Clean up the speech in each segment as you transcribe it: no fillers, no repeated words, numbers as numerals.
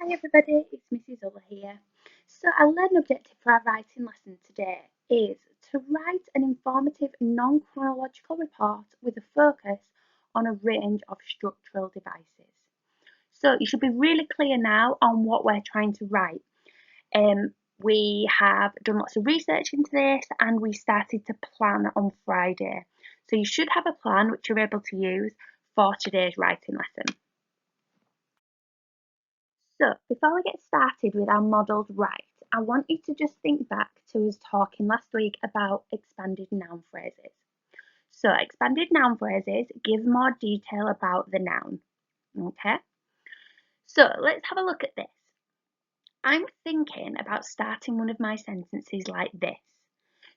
Hi everybody, it's Mrs. Ullah here. So our learning objective for our writing lesson today is to write an informative non-chronological report with a focus on a range of structural devices. So you should be really clear now on what we're trying to write. We have done lots of research into this and we started to plan on Friday. So you should have a plan which you're able to use for today's writing lesson. So before we get started with our modelled write, I want you to just think back to us talking last week about expanded noun phrases. So expanded noun phrases give more detail about the noun. Okay, so let's have a look at this. I'm thinking about starting one of my sentences like this.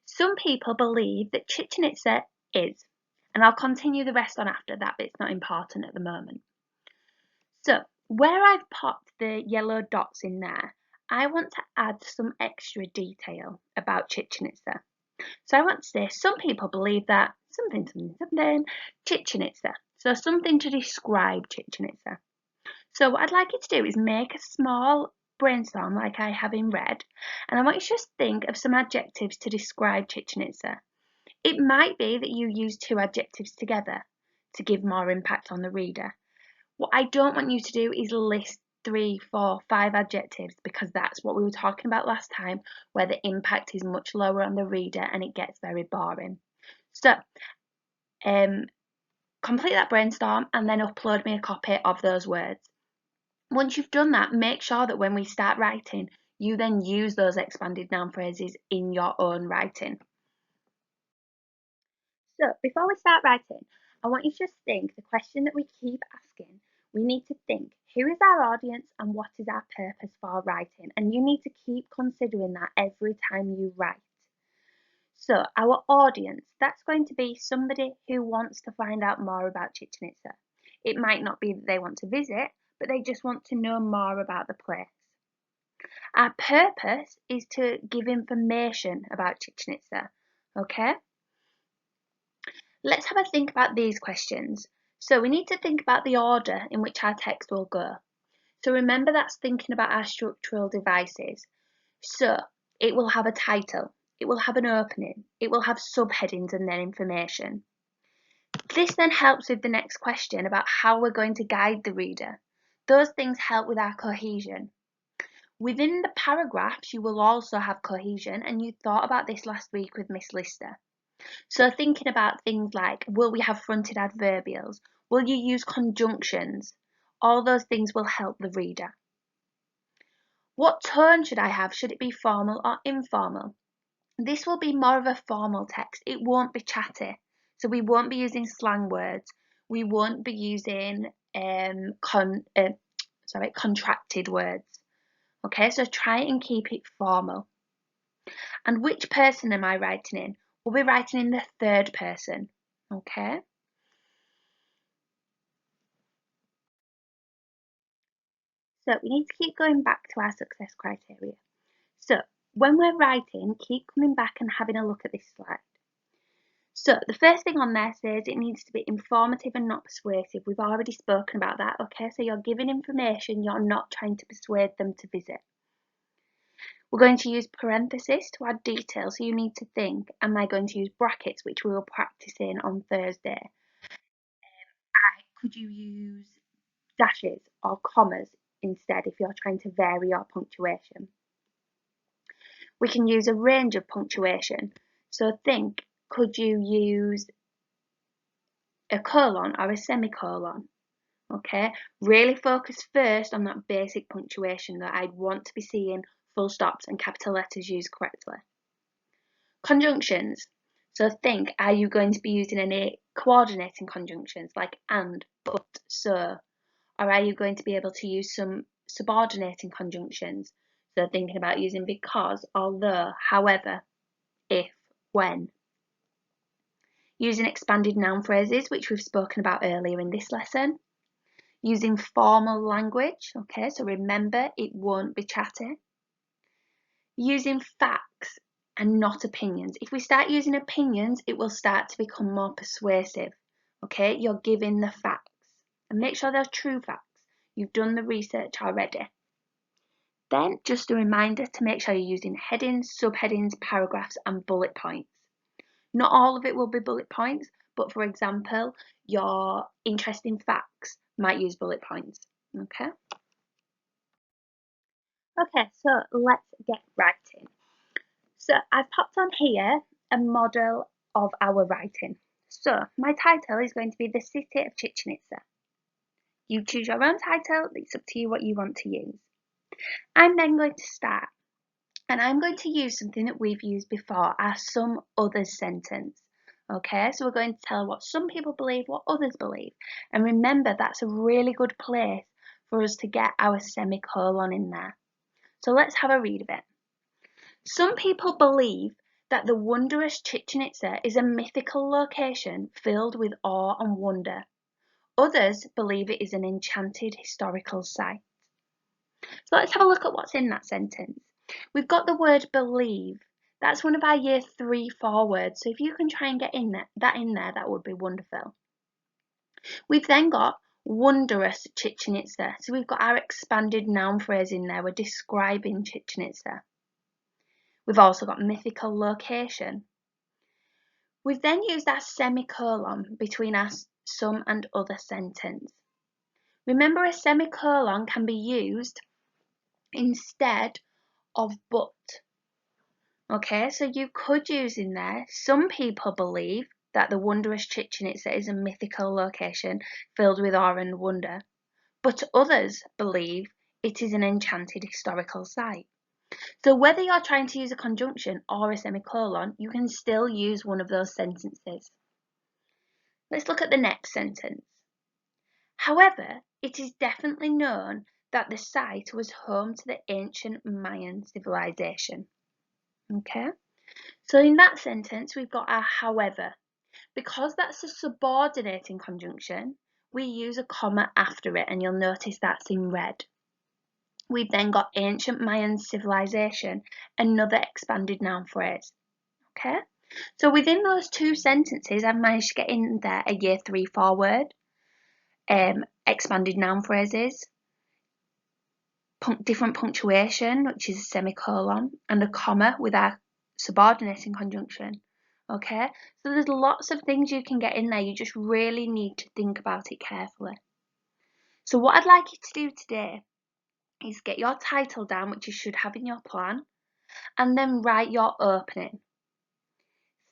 Some people believe that Chichen Itza is, and I'll continue the rest on after that, but it's not important at the moment. So where I've popped the yellow dots in there, I want to add some extra detail about Chichen Itza. So I want to say some people believe that something, Chichen Itza. So something to describe Chichen Itza. So what I'd like you to do is make a small brainstorm like I have in red, and I want you to just think of some adjectives to describe Chichen Itza. It might be that you use two adjectives together to give more impact on the reader. What I don't want you to do is list 3, 4, 5 adjectives because that's what we were talking about last time, where the impact is much lower on the reader and it gets very boring. So, complete that brainstorm and then upload me a copy of those words. Once you've done that, make sure that when we start writing, you then use those expanded noun phrases in your own writing. So before we start writing, I want you to just think the question that we keep asking. We need to think, who is our audience and what is our purpose for writing? And you need to keep considering that every time you write. So our audience, that's going to be somebody who wants to find out more about Chichen Itza. It might not be that they want to visit, but they just want to know more about the place. Our purpose is to give information about Chichen Itza, okay? Let's have a think about these questions. So we need to think about the order in which our text will go. So remember that's thinking about our structural devices. So it will have a title, it will have an opening, it will have subheadings and then information. This then helps with the next question about how we're going to guide the reader. Those things help with our cohesion. Within the paragraphs, you will also have cohesion, and you thought about this last week with Miss Lister. So thinking about things like, will we have fronted adverbials? Will you use conjunctions? All those things will help the reader. What tone should I have? Should it be formal or informal? This will be more of a formal text. It won't be chatty. So we won't be using slang words. We won't be using contracted words. Okay, so try and keep it formal. And which person am I writing in? We'll be writing in the third person. Okay. So we need to keep going back to our success criteria. So when we're writing, keep coming back and having a look at this slide. So the first thing on there says it needs to be informative and not persuasive. We've already spoken about that, okay? So you're giving information, you're not trying to persuade them to visit. We're going to use parentheses to add detail, so you need to think, am I going to use brackets, which we will practice in on Thursday? Could you use dashes or commas instead if you're trying to vary your punctuation? We can use a range of punctuation. So think, could you use a colon or a semicolon? Okay, really focus first on that basic punctuation that I'd want to be seeing full stops and capital letters used correctly. Conjunctions. So think, are you going to be using any coordinating conjunctions like and, but, so? Or are you going to be able to use some subordinating conjunctions? So thinking about using because, although, however, if, when. Using expanded noun phrases, which we've spoken about earlier in this lesson. Using formal language, okay, so remember it won't be chatty. Using facts and not opinions. If we start using opinions, it will start to become more persuasive, okay? You're giving the facts and make sure they're true facts. You've done the research already. Then just a reminder to make sure you're using headings, subheadings, paragraphs and bullet points. Not all of it will be bullet points, but for example, your interesting facts might use bullet points. Okay? Okay, so let's get writing. So I've popped on here a model of our writing. So my title is going to be The City of Chichen Itza. You choose your own title, it's up to you what you want to use. I'm then going to start, and I'm going to use something that we've used before, our some others sentence. Okay, so we're going to tell what some people believe, what others believe. And remember, that's a really good place for us to get our semicolon in there. So let's have a read of it. Some people believe that the wondrous Chichen Itza is a mythical location filled with awe and wonder. Others believe it is an enchanted historical site. So let's have a look at what's in that sentence. We've got the word believe. That's one of our year 3-4 words. So if you can try and get that would be wonderful. We've then got wondrous Chichen Itza. So we've got our expanded noun phrase in there. We're describing Chichen Itza. We've also got mythical location. We've then used our semicolon between our some and other sentence. Remember, a semicolon can be used instead of but. Okay, so you could use in there, some people believe that the wondrous Chichen Itza is a mythical location filled with awe and wonder, but others believe it is an enchanted historical site. So whether you're trying to use a conjunction or a semicolon, you can still use one of those sentences. Let's look at the next sentence. However, it is definitely known that the site was home to the ancient Mayan civilization. Okay, so in that sentence, we've got our however. Because that's a subordinating conjunction, we use a comma after it, and you'll notice that's in red. We've then got ancient Mayan civilization, another expanded noun phrase. Okay, so within those two sentences, I've managed to get in there a year 3-4 word, expanded noun phrases, different punctuation, which is a semicolon, and a comma with our subordinating conjunction. Okay, so there's lots of things you can get in there. You just really need to think about it carefully. So what I'd like you to do today is get your title down, which you should have in your plan, and then write your opening.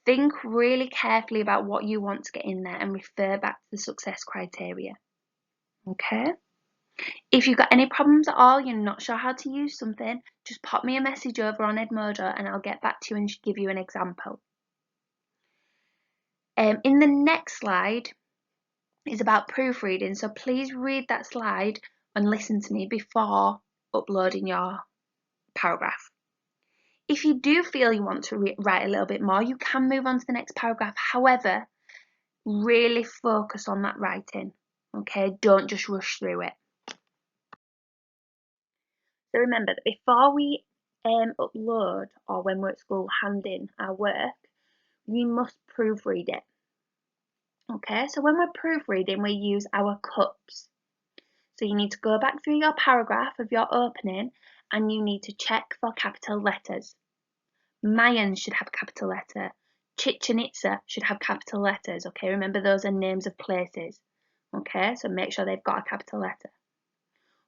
Think really carefully about what you want to get in there and refer back to the success criteria. Okay? If you've got any problems at all, you're not sure how to use something, just pop me a message over on Edmodo and I'll get back to you and give you an example. In the next slide is about proofreading, so please read that slide and listen to me before uploading your paragraph. If you do feel you want to write a little bit more, you can move on to the next paragraph. However, really focus on that writing, okay? Don't just rush through it. So remember that before we upload, or when we're at school hand in our work, we must proofread it. Okay, so when we're proofreading, we use our cups. So you need to go back through your paragraph of your opening and you need to check for capital letters. Mayan should have capital letter. Chichen Itza should have capital letters. Okay, remember those are names of places. Okay, so make sure they've got a capital letter.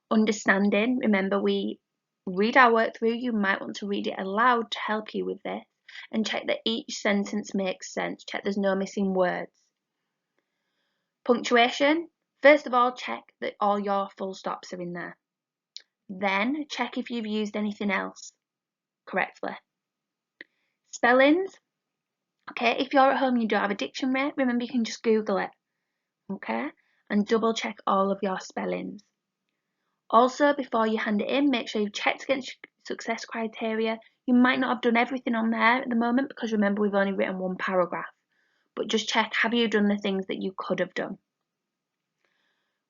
Understanding, remember we read our work through, you might want to read it aloud to help you with this, and check that each sentence makes sense, check there's no missing words. Punctuation, first of all check that all your full stops are in there. Then check if you've used anything else correctly. Spellings, okay, if you're at home and you don't have a dictionary, remember you can just Google it, okay, and double check all of your spellings. Also, before you hand it in, make sure you've checked against success criteria. You might not have done everything on there at the moment because remember we've only written one paragraph. But just check, have you done the things that you could have done?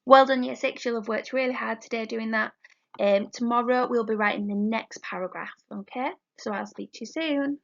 Well done Year 6, you'll have worked really hard today doing that. Tomorrow we'll be writing the next paragraph, okay? So I'll speak to you soon.